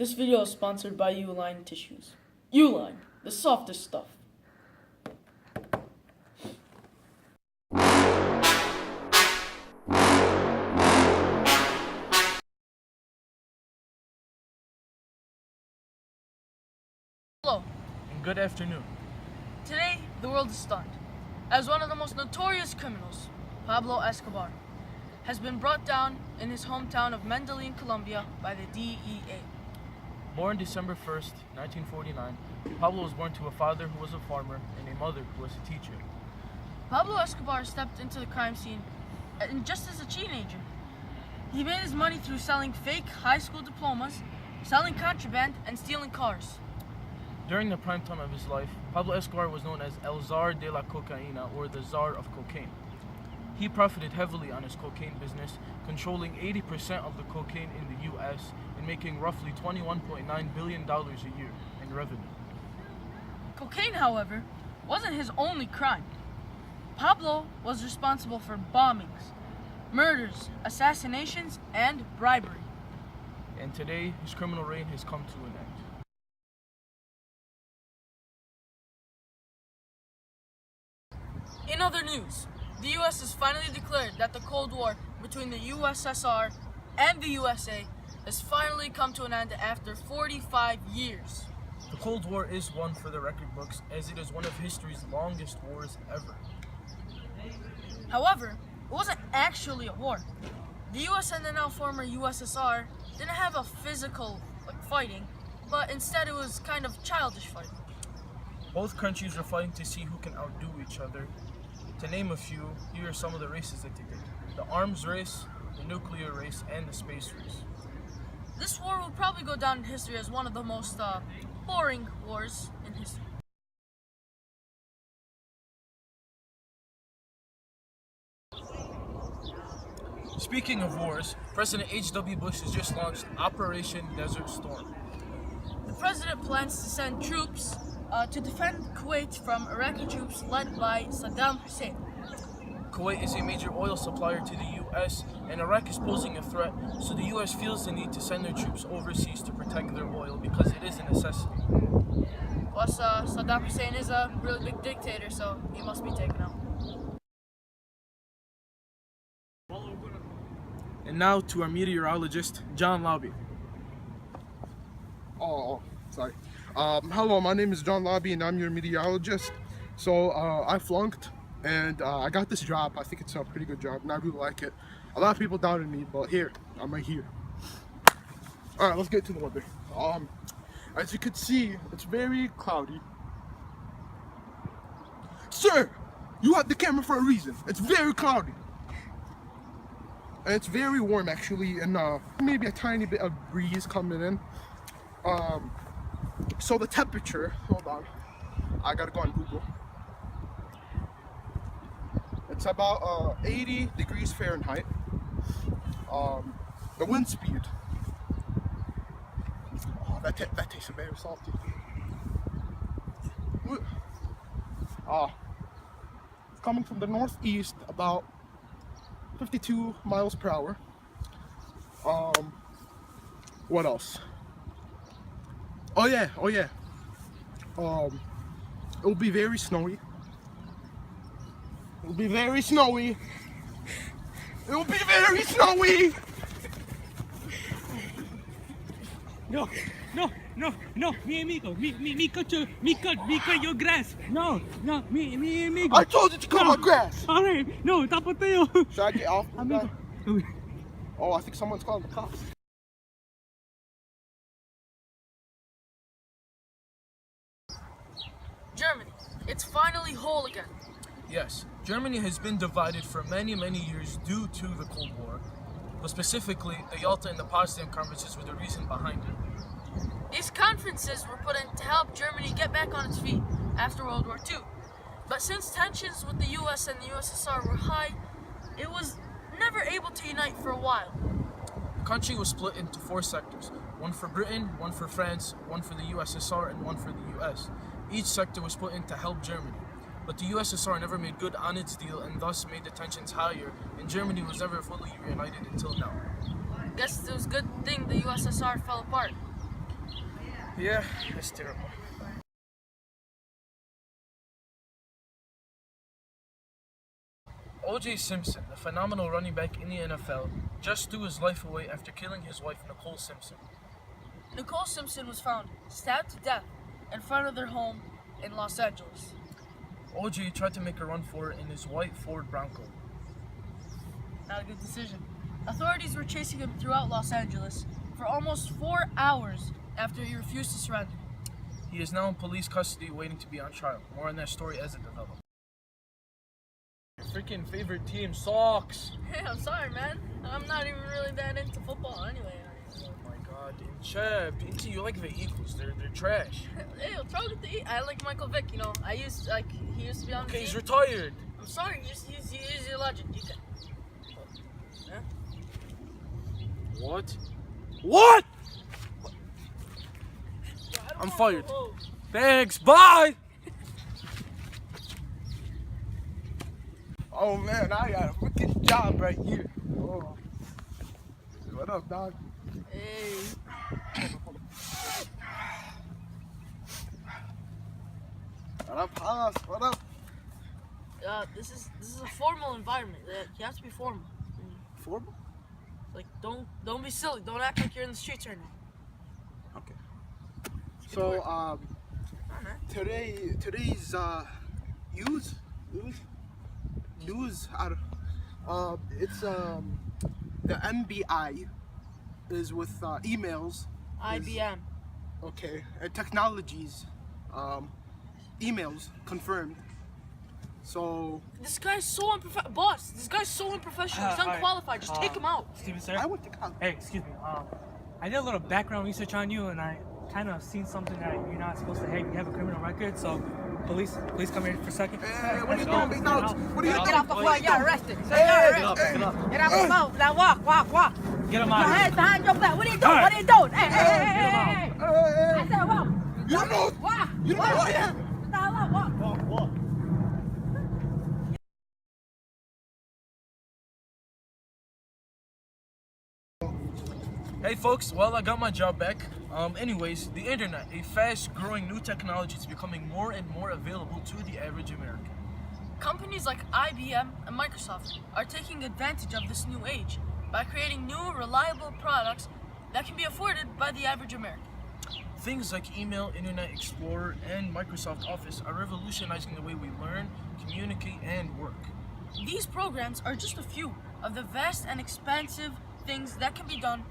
This video is sponsored by Uline Tissues. Uline, the softest stuff. Hello. And good afternoon. Today, the world is stunned, as one of the most notorious criminals, Pablo Escobar, has been brought down in his hometown of Medellin, Colombia by the DEA. Born December 1st, 1949, Pablo was born to a father who was a farmer and a mother who was a teacher. Pablo Escobar stepped into the crime scene just as a teenager. He made his money through selling fake high school diplomas, selling contraband, and stealing cars. During the prime time of his life, Pablo Escobar was known as El Zar de la Cocaína, or the Czar of Cocaine. He profited heavily on his cocaine business, controlling 80% of the cocaine in the U.S. and making roughly $21.9 billion a year in revenue. Cocaine, however, wasn't his only crime. Pablo was responsible for bombings, murders, assassinations, and bribery. And today, his criminal reign has come to an end. In other news, the U.S. has finally declared that the Cold War between the USSR and the USA has finally come to an end after 45 years. The Cold War is one for the record books, as it is one of history's longest wars ever. However, it wasn't actually a war. The US and the now former USSR didn't have a physical fighting, but instead it was kind of childish fighting. Both countries were fighting to see who can outdo each other. To name a few, here are some of the races that they did: the arms race, the nuclear race, and the space race. This war will probably go down in history as one of the most boring wars in history. Speaking of wars, President H.W. Bush has just launched Operation Desert Storm. The president plans to send troops to defend Kuwait from Iraqi troops led by Saddam Hussein. Kuwait is a major oil supplier to the U.S., and Iraq is posing a threat, so the U.S. feels the need to send their troops overseas to protect their oil because it is a necessity. Plus, Saddam Hussein is a really big dictator, so he must be taken out. And now to our meteorologist, John Lobby. Sorry. Hello, my name is John Lobby and I'm your meteorologist. So I flunked and I got this job. I think it's a pretty good job and I really like it. A lot of people doubted me, but here, I'm right here. Alright, let's get to the weather. As you can see, it's very cloudy. Sir, you have the camera for a reason. It's very cloudy. And it's very warm actually, and maybe a tiny bit of breeze coming in. So the temperature, hold on, I gotta go on Google. It's about 80 degrees Fahrenheit. The wind speed, that tastes very salty. It's coming from the northeast, about 52 miles per hour. What else? Oh yeah. It will be very snowy. It will be very snowy. It will be very snowy. No, mi amigo, Miko, your grass. No, mi amigo. I told you to cut my grass. Alright, no, tapo tayo. Should I get off? Amigo. Oh, I think someone's calling the cops. Germany, it's finally whole again. Yes, Germany has been divided for many years due to the Cold War, but specifically the Yalta and the Potsdam conferences were the reason behind it. These conferences were put in to help Germany get back on its feet after World War II. But since tensions with the US and the USSR were high, it was never able to unite for a while. The country was split into 4 sectors, one for Britain, one for France, one for the USSR, and one for the US. Each sector was put in to help Germany, but the USSR never made good on its deal and thus made the tensions higher, and Germany was never fully reunited until now. Guess it was a good thing the USSR fell apart. Yeah, it's terrible. O.J. Simpson, the phenomenal running back in the NFL, just threw his life away after killing his wife, Nicole Simpson. Nicole Simpson was found stabbed to death in front of their home in Los Angeles. O.J. tried to make a run for it in his white Ford Bronco. Not a good decision. Authorities were chasing him throughout Los Angeles for almost 4 hours after he refused to surrender. He is now in police custody waiting to be on trial. More on that story as it develops. Your freaking favorite team sucks. Hey, I'm sorry, man. I'm not even really that into football anyway. Oh my god, Chad, you like the Eagles. They're trash. Hey, what's wrong with the I like Michael Vick, you know. He used to be on the Okay, team. he's retired. I'm sorry, he's your legend. You can. Yeah? What? What? I'm fired. Thanks, bye! Oh man, I got a wicked job right here. Oh. What up, dog? Hey. What up, Haas? What up? This is a formal environment. You have to be formal. Formal? Like, don't be silly. Don't act like you're in the streets right now. Okay. So, Oh, man. today's news. It's the MBI is with emails. IBM. Okay, and technologies, emails confirmed. So This guy's so unprofessional. Boss, this guy's so unprofessional. He's alright. unqualified. Just take him out. Excuse me, sir. I went to college. Hey, excuse me. I did a little background research on you, and I kind of seen something that you're not supposed to have. You have a criminal record, so police come here for a second. Hey, what are you doing, big dogs? What are you doing? Get off the floor. You're arrested. You're Hey, arrested. Get up. Get off the floor. Now walk. Get him Your out of here. hands behind your back. What are you doing? Alright. What are you doing? Hey. Hey, I said walk. you don't know. Walk. You don't know who I am. Get the hell out. Walk. Hey folks, well I got my job back. Anyways, the internet, a fast-growing new technology, is becoming more and more available to the average American. Companies like IBM and Microsoft are taking advantage of this new age by creating new, reliable products that can be afforded by the average American. Things like email, Internet Explorer, and Microsoft Office are revolutionizing the way we learn, communicate, and work. These programs are just a few of the vast and expansive things that can be done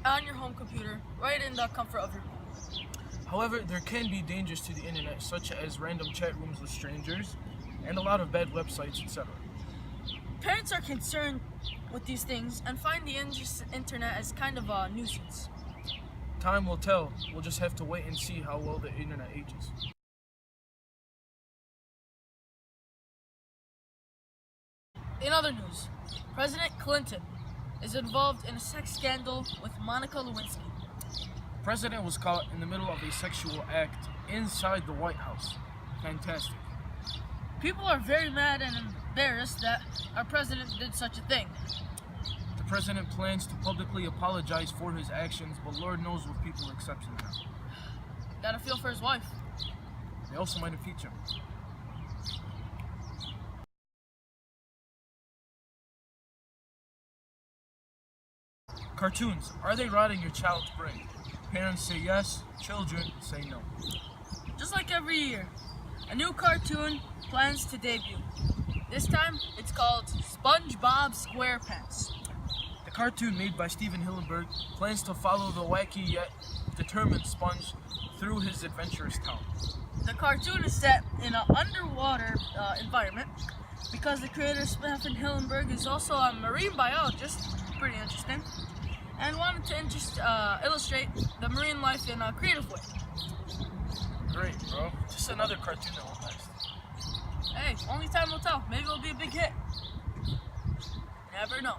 on your home computer, right in the comfort of your home. However, there can be dangers to the internet, such as random chat rooms with strangers, and a lot of bad websites, etc. Parents are concerned with these things and find the internet as kind of a nuisance. Time will tell. We'll just have to wait and see how well the internet ages. In other news, President Clinton is involved in a sex scandal with Monica Lewinsky. The president was caught in the middle of a sexual act inside the White House. Fantastic. People are very mad and embarrassed that our president did such a thing. The president plans to publicly apologize for his actions, but Lord knows what people are accepting now. Gotta feel for his wife. They also might impeach him. Cartoons, are they rotting your child's brain? Parents say yes, children say no. Just like every year, a new cartoon plans to debut. This time, it's called SpongeBob SquarePants. The cartoon made by Steven Hillenburg plans to follow the wacky yet determined Sponge through his adventurous town. The cartoon is set in an underwater environment because the creator Steven Hillenburg is also a marine biologist, pretty interesting, and wanted to illustrate the marine life in a creative way. Great, bro. Just another cartoon that won't last. Hey, only time will tell. Maybe it'll be a big hit. Never know.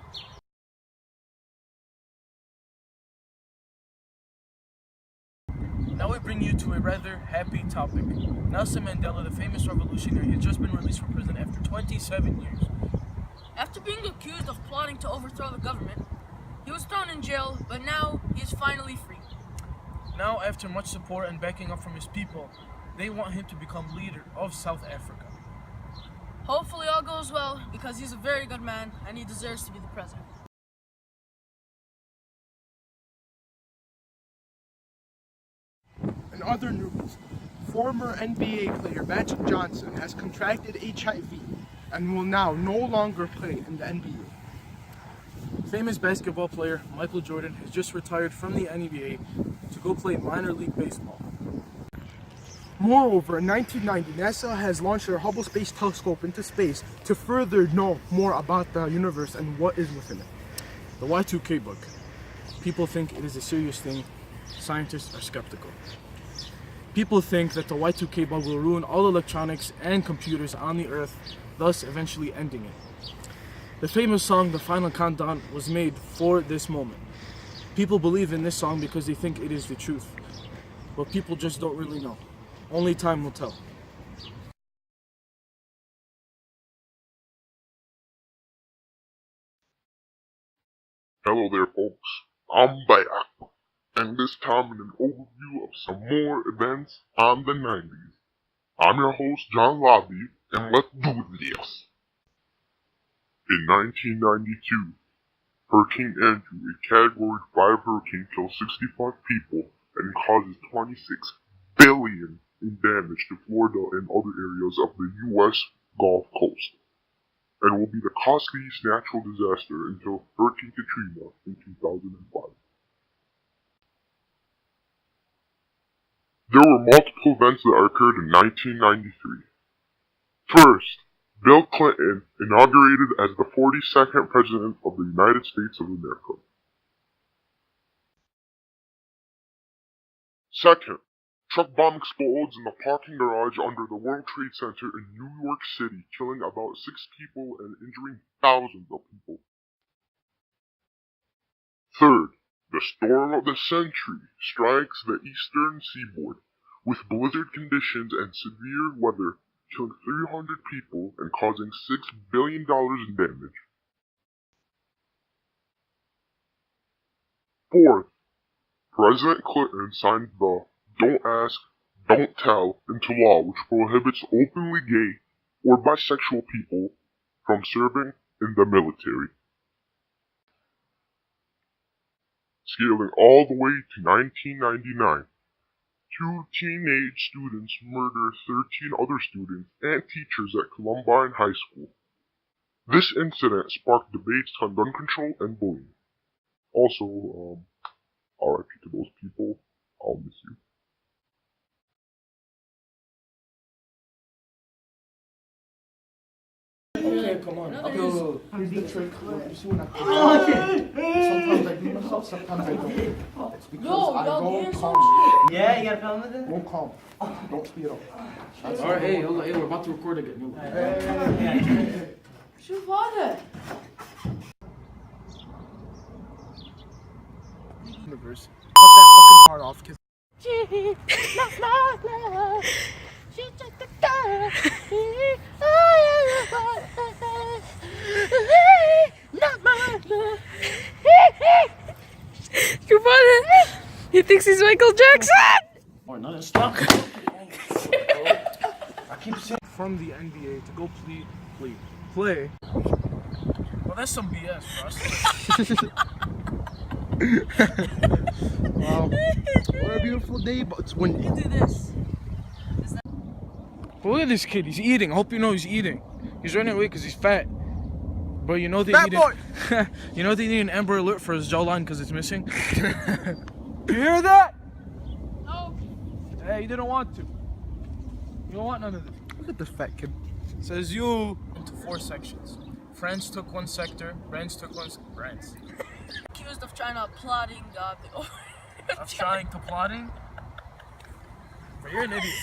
Now we bring you to a rather happy topic. Nelson Mandela, the famous revolutionary, has just been released from prison after 27 years. After being accused of plotting to overthrow the government, he was thrown in jail, but now he is finally free. Now, after much support and backing up from his people, they want him to become leader of South Africa. Hopefully all goes well, because he's a very good man and he deserves to be the president. In other news, former NBA player Magic Johnson has contracted HIV and will now no longer play in the NBA. Famous basketball player Michael Jordan has just retired from the NBA to go play minor league baseball. Moreover, in 1990, NASA has launched their Hubble Space Telescope into space to further know more about the universe and what is within it. The Y2K bug. People think it is a serious thing. Scientists are skeptical. People think that the Y2K bug will ruin all electronics and computers on the Earth, thus eventually ending it. The famous song The Final Countdown was made for this moment. People believe in this song because they think it is the truth, but people just don't really know. Only time will tell. Hello there, folks. I'm back, and this time in an overview of some more events on the 90s. I'm your host, John Lobby, and let's do this. In 1992, Hurricane Andrew, a Category 5 hurricane, killed 65 people and causes $26 billion in damage to Florida and other areas of the U.S. Gulf Coast, and will be the costliest natural disaster until Hurricane Katrina in 2005. There were multiple events that occurred in 1993. First, Bill Clinton inaugurated as the 42nd President of the United States of America. Second, truck bomb explodes in the parking garage under the World Trade Center in New York City, killing about 6 people and injuring thousands of people. Third, the storm of the century strikes the eastern seaboard, with blizzard conditions and severe weather, killing 300 people and causing $6 billion in damage. Fourth, President Clinton signed the Don't Ask, Don't Tell into law, which prohibits openly gay or bisexual people from serving in the military. Scaling all the way to 1999, 2 teenage students murder 13 other students and teachers at Columbine High School. This incident sparked debates on gun control and bullying. Also, RIP to those people. I'll miss you. Okay, come on. Yo, here's the trick. You see when I sometimes I do myself, sometimes I don't. It's because I go calm. Yeah, you gotta film with it? Go calm. Don't speed up. Alright, hey, we're about to record again. Shoot water. Universe. Cut that fucking part off, cause He thinks he's Michael Jackson! Or not stuck. I keep saying from the NBA to go play. Well, that's some BS, bro. wow. What a beautiful day, but it's windy. Do this. Look at this kid. He's eating. I hope you know he's eating. He's running away because he's fat. But you know they Fat need boy! you know they need an Amber Alert for his jawline because it's missing. You hear that? No. Hey, you didn't want to. You don't want none of this. Look at this fat kid. Says you into 4 sections. France took 1 sector. France took 1 France. Accused of trying to plotting Of trying to plotting. But you're an idiot.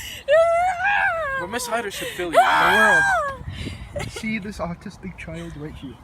But Miss Hyder should feel you. The world. See this autistic child right here.